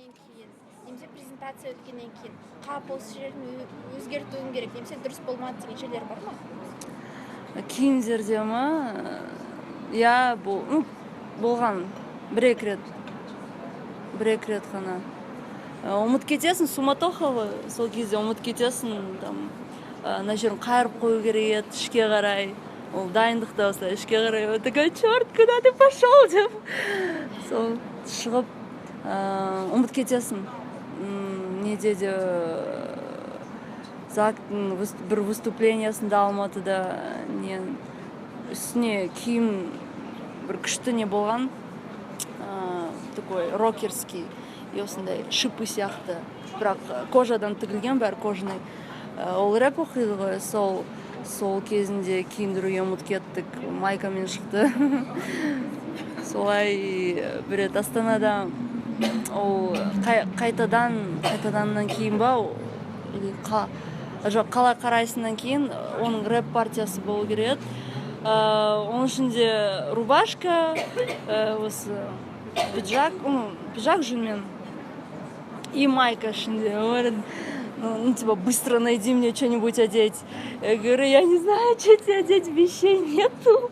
өткеннен кейін немесе презентация өткеннен кейін қап осы жерін өзгертуім керек немесе дұрыс болмады деген жерлер бар ма? Киімдерде ма? Я болған бір-екі рет қана. Ұмыт кетесің, суматоха ғой, сол кезде ұмыт кетесің, ана жерін қайырып қою керек еді, ішке қарай. Ол дайындықта осылай ішке қарай, такой, черт, куда ты пошел деп. Сол шығып, ұмыт кетесің. Неде де Зактың бір выступлениясында Алматыда үстіне киім бір күшті не болған, такой рокерский, и осындай шипы сияқты, бірақ кожадан тігілген, бәрі кожаный. Ол рэп оқиды ғой, сол кезінде киіндіруге ұмыт кеттік, майкамен шықты. Солай бір рет Астанада ол қайтаданнан кейін ба, жоқ, қалай қарайсынан кейін оның рэп партиясы болу керек. Оның ішінде рубашка, осы пиджак жүнмен и майка ішінде. Типа, быстро найди мне что-нибудь одеть. Я говорю, я не знаю, что тебе одеть, вещей нету.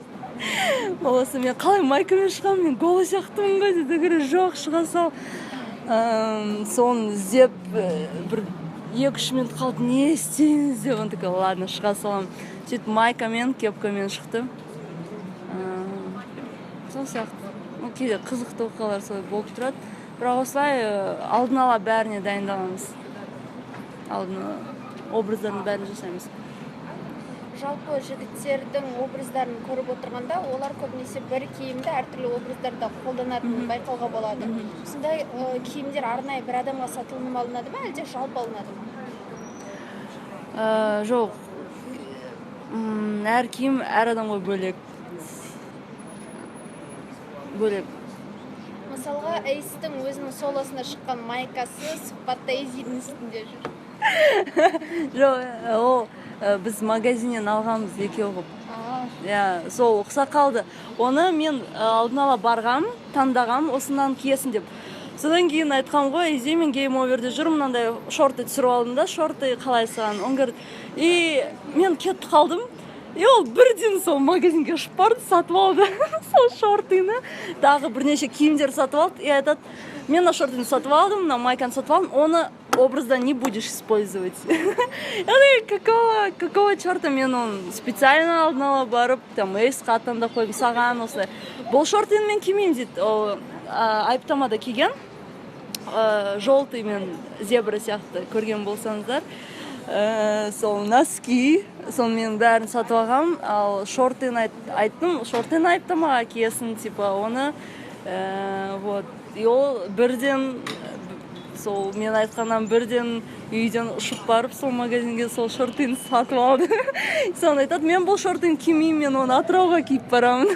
Оласы, мен қалай майкамен шығам, мен голый сияқтымын ғой дейді. Говорю, жоқ, шыға сал. Соны іздеп, бір 2-3 минут қалды, не істейміз деп. Он такой, ладно, шыға салам. Сөйтіп майкамен, кепкамен шықты. Сол сияқты. Кейде қызықты оқиғалар солай болып тұрады. Бірақ осылай алдын ала бәріне дайындаламыз. Алдын ала образдардың бәрін жасаймыз. Жалпы жігіттердің образдарын көріп отырғанда, олар көбінесе бір киімді әртүрлі образдарда қолданатынын байқауға болады. Сондай киімдер арнайы бір адамға сатылым алынады ма, әлде жалпы алынады ма? Жоқ. Әр киім әр адамға бөлек. Мысалға, Эйстің өзінің солосына шыққан майкасы сұхбатта Эйзидің үстінде жүр. Жоқ, ол біз магазиннен алғанбыз екеу ғып. Сол ұқса қалды. Оны мен алдын ала барғам, таңдағам, осынан киесін деп. Содан кейін айтқам ғой, Эйзи, мен Game Over'де жүр, мынандай шорты түсіріп алдым да, шорты қалай саған. Он говорит, и мен кетіп қалдым. И ол бірден сол магазинге ұшып барды, сатып алды сол шортыны. Дағы бірнеше киімдер сатып алды. И айтады, мен шортыны сатып алдым, майканы сатып алдым, оны образда не будешь использовать. Какого черта, мен оны специально алдын ала барып, Эйс қаттанда қойып саған осылай. Бұл шортыны мен кимеймін дейді. Айыптамада киген, жолтый мен зебра сияқты көрген болсаңыздар. Сол носки, сол мен бәрін сатып алғам, ал шортыны айттым, шортыны айыптамаға киесін, типа, оны, и ол бірден, сол мен айтқаннан бірден үйден ұшып барып, сол магазинге сол шортыны сатып алды. Соны айтады, мен бұл шортыны кимеймін, мен оны Атырауға киіп барамын.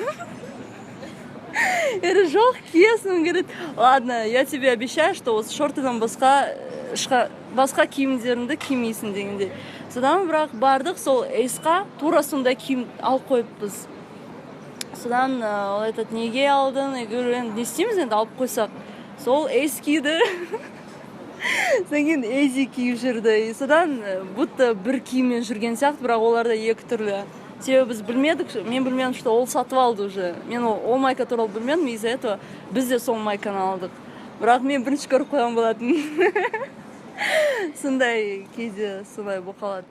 Жоқ, киесің, он говорит, ладно, я тебе обещаю, что осы шортыдан басқа киімдеріңді кимейсің дегенде. Содан бірақ бардық, сол Эйсқа тура сондай киім алып қойыппыз. Содан ол айтады, неге алдың? Я говорю, не істейміз енді алып қойсақ. Сол Эйс киді. Содан кейін Эйзи киіп жүрді. Содан бұтты бір киіммен жүрген сияқты, бірақ оларда екі түрлі. Себебі біз білмедік, мен білмедім, что ол сатып алды уже. Мен ол майка туралы білмедім, из-за этого біз де сол майканы алдық. Бірақ мен бірінші көріп қойған болатын. Сондай кейде солай болып қалады.